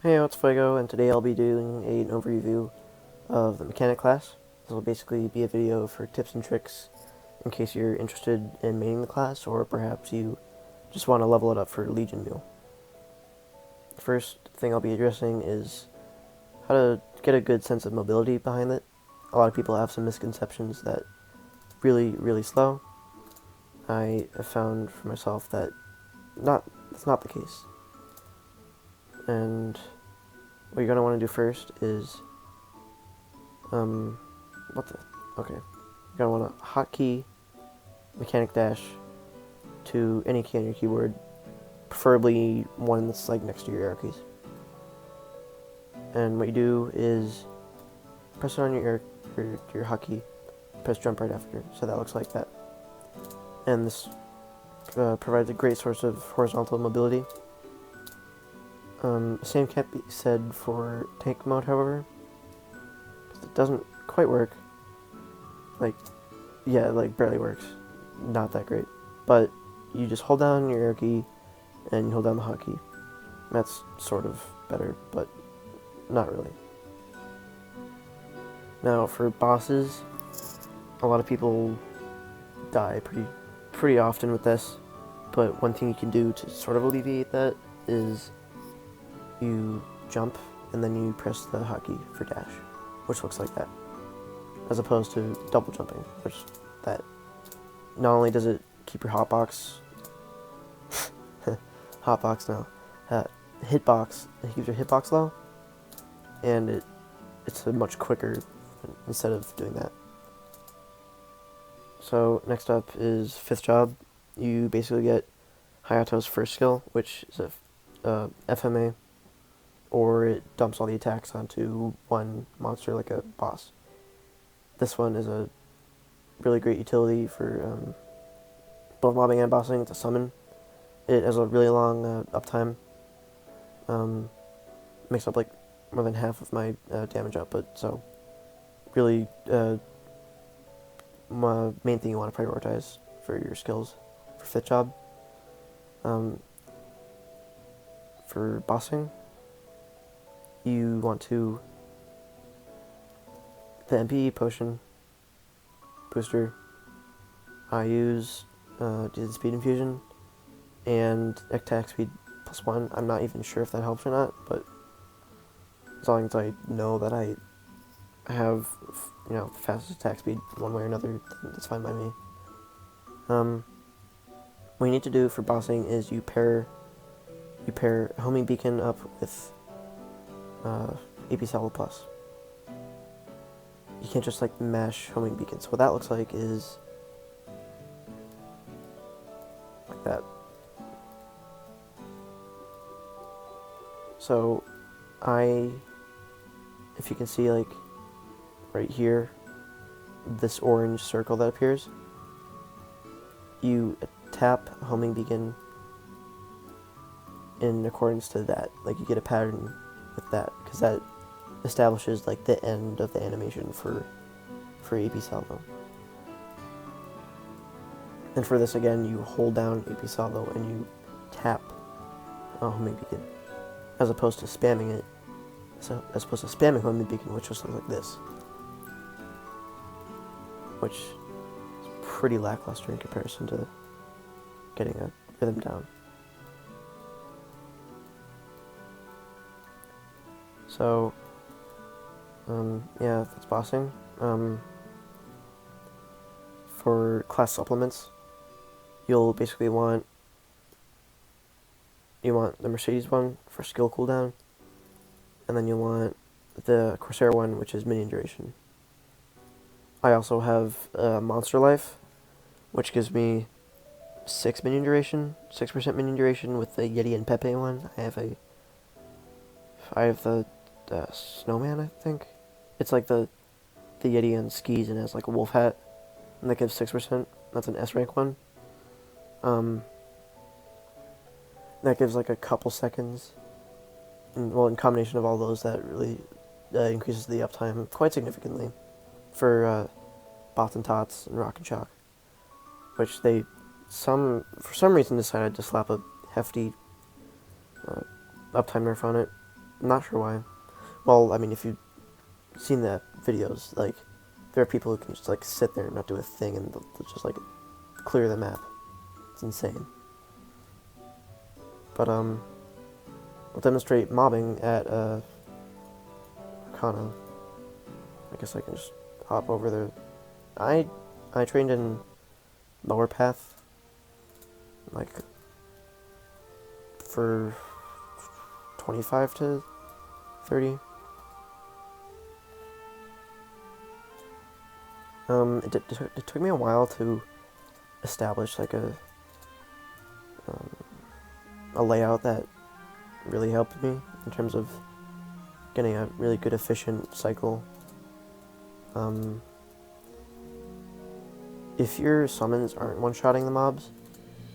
Hey, it's Fuego, and today I'll be doing an overview of the mechanic class. This will basically be a video for tips and tricks in case you're interested in maining the class, or perhaps you just want to level it up for Legion Mule. The first thing I'll be addressing is how to get a good sense of mobility behind it. A lot of people have some misconceptions that really slow. I have found for myself that that's not the case. And what you're going to want to do first is okay. You're gonna want to hotkey mechanic dash to any key on your keyboard, preferably one that's like next to your arrow keys. And what you do is press it on your hotkey, press jump right after, so that looks like that. And this provides a great source of horizontal mobility. Same can't be said for tank mode, however, because it doesn't quite work. Like barely works. Not that great. But you just hold down your arrow key and you hold down the hotkey. That's sort of better, but not really. Now for bosses, a lot of people die pretty often with this, but one thing you can do to sort of alleviate that is you jump and then you press the hotkey for dash, which looks like that, as opposed to double jumping, which that not only does it keep your hitbox it keeps your hitbox low, and it's a much quicker instead of doing that. So next up is fifth job. You basically get Hayato's first skill, which is a FMA, or it dumps all the attacks onto one monster like a boss. This one is a really great utility for both mobbing and bossing. It's a summon. It has a really long uptime. Makes up like more than half of my damage output, so really main thing you want to prioritize for your skills for fifth job. For bossing, you want to the MP potion booster. I use the speed infusion and attack speed +1. I'm not even sure if that helps or not, but as long as I know that I have fastest attack speed one way or another, that's fine by me. What you need to do for bossing is you pair homing beacon up with AP salvo plus. You can't just like mash homing beacon. So what that looks like is like that. So if you can see like right here, this orange circle that appears, you tap homing beacon in accordance to that. Like you get a pattern with that, because that establishes like the end of the animation for AP salvo. And for this again, you hold down AP salvo and you tap homing beacon, as opposed to spamming it. So as opposed to spamming homing beacon, which just looks like this, which is pretty lackluster in comparison to getting a rhythm down. So, yeah, that's bossing. For class supplements, you'll basically want the Mercedes one for skill cooldown, and then you'll want the Corsair one, which is minion duration. I also have Monster Life, which gives me 6% minion duration with the Yeti and Pepe one. I have the Snowman, I think. It's like the Yeti on skis and has like a wolf hat, and that gives 6%. That's an S rank one. That gives like a couple seconds. In combination of all those, that really increases the uptime quite significantly for Bots and Tots and Rock and Shock, which for some reason decided to slap a hefty uptime nerf on it. I'm not sure why. Well, I mean, if you've seen the videos, like, there are people who can just, like, sit there and not do a thing, and they'll just, like, clear the map. It's insane. But, we'll demonstrate mobbing at, Arcana. I guess I can just hop over there. I trained in lower path, like, for 25 to 30. It took me a while to establish, like, a layout that really helped me in terms of getting a really good efficient cycle. If your summons aren't one-shotting the mobs,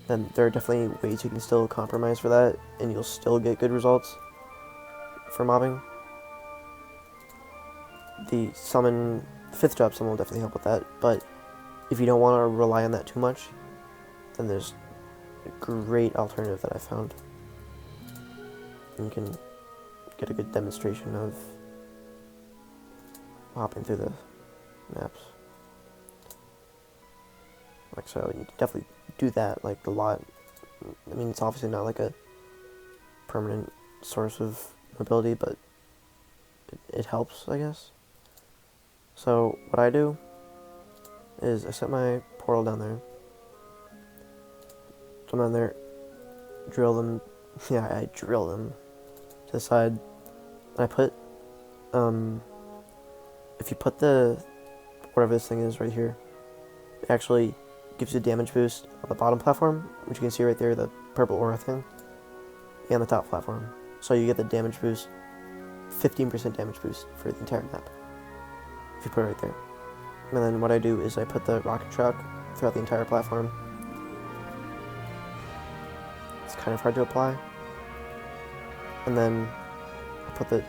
then there are definitely ways you can still compromise for that, and you'll still get good results for mobbing. The 5th drop summon will definitely help with that, but if you don't want to rely on that too much, then there's a great alternative that I found. And you can get a good demonstration of hopping through the maps. Like, so you definitely do that, like, a lot. I mean, it's obviously not like a permanent source of mobility, but it helps, I guess. So what I do is I set my portal down there. Come down there, drill them. Yeah, I drill them to the side. And I put, if you put the, whatever this thing is right here, it actually gives you a damage boost on the bottom platform, which you can see right there, the purple aura thing, and the top platform. So you get the damage boost, 15% damage boost for the entire map, if you put it right there. And then what I do is I put the rocket truck throughout the entire platform. It's kind of hard to apply. And then I put the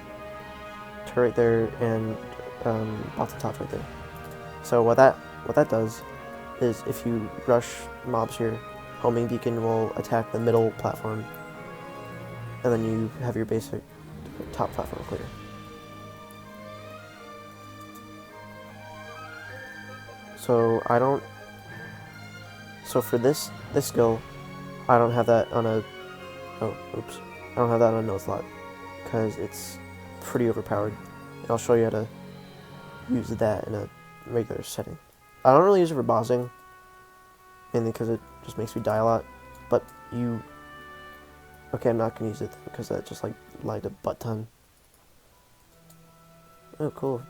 turret there and bottom top right there. So what that does is if you rush mobs here, homing beacon will attack the middle platform, and then you have your basic top platform clear. So for this skill, I don't have that on a, I don't have that on a no slot, because it's pretty overpowered. And I'll show you how to use that in a regular setting. I don't really use it for bossing, mainly because it just makes me die a lot, but okay, I'm not going to use it because that just, like, lagged a butt ton. Oh, cool.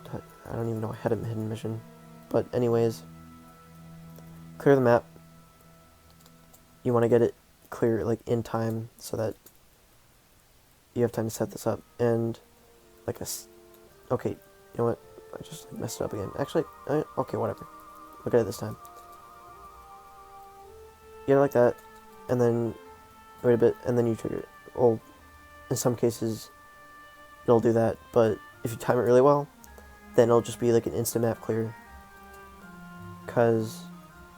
I don't even know I had a hidden mission. But anyways, clear the map. You want to get it clear, like, in time so that you have time to set this up. And, like, okay, you know what? I just messed it up again. Actually, okay, whatever. Look at it this time. Get it like that, and then wait a bit, and then you trigger it. Well, in some cases, it'll do that, but if you time it really well, then it'll just be like an instant map clear. Because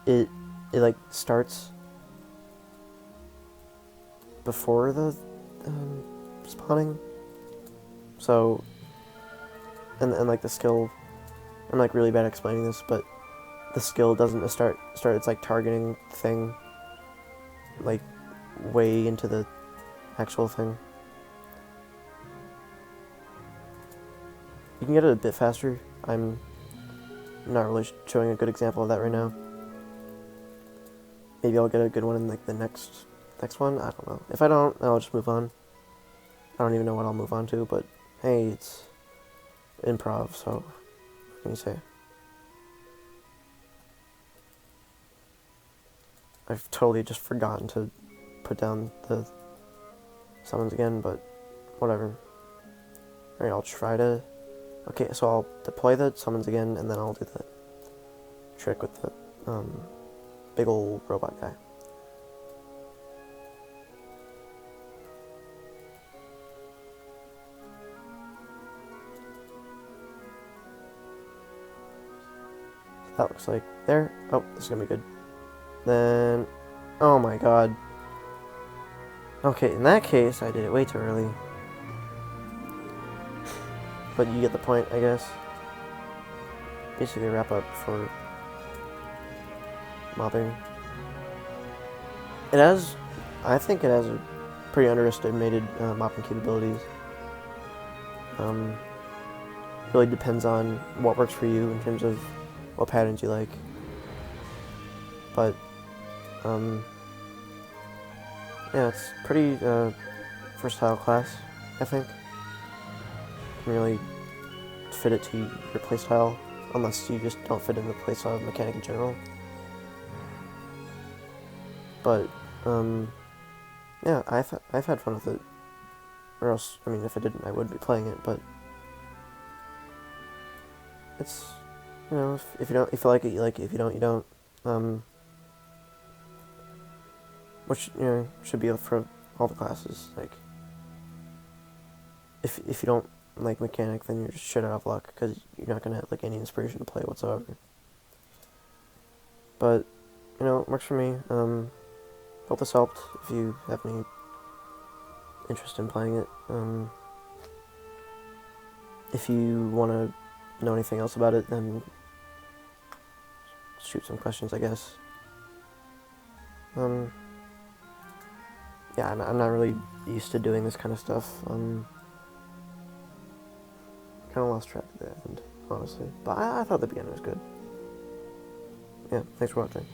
it like starts before the spawning. So, and like the skill, I'm like really bad at explaining this, but the skill doesn't start its like targeting thing like way into the actual thing. You can get it a bit faster. I'm not really showing a good example of that right now. Maybe I'll get a good one in like the next one. I don't know. If I don't, I'll just move on. I don't even know what I'll move on to, but hey, it's improv, so what can you say? I've totally just forgotten to put down the summons again, but whatever. Alright, I'll try to... Okay, so I'll deploy the summons again, and then I'll do the trick with the big old robot guy. So that looks like there. Oh, this is gonna be good. Then, oh my god. Okay, in that case, I did it way too early. but you get the point, I guess. Basically a wrap up for mopping. I think it has a pretty underestimated mopping capabilities. Really depends on what works for you in terms of what patterns you like. But yeah, it's pretty versatile class, I think. You can really fit it to your playstyle, unless you just don't fit in the playstyle of mechanic in general. But yeah, I've had fun with it. Or else, I mean, if I didn't, I would be playing it. But it's, you know, if you like it, you like it. If you don't, you don't. Which, you know, should be for all the classes. Like, if you don't like mechanic, then you're just shit out of luck because you're not gonna have like any inspiration to play whatsoever. But you know, it works for me. Hope this helped. If you have any interest in playing it, if you want to know anything else about it, then shoot some questions, I guess. Yeah, I'm not really used to doing this kind of stuff. Kind of lost track at the end, honestly. But I thought the beginning was good. Yeah, thanks for watching.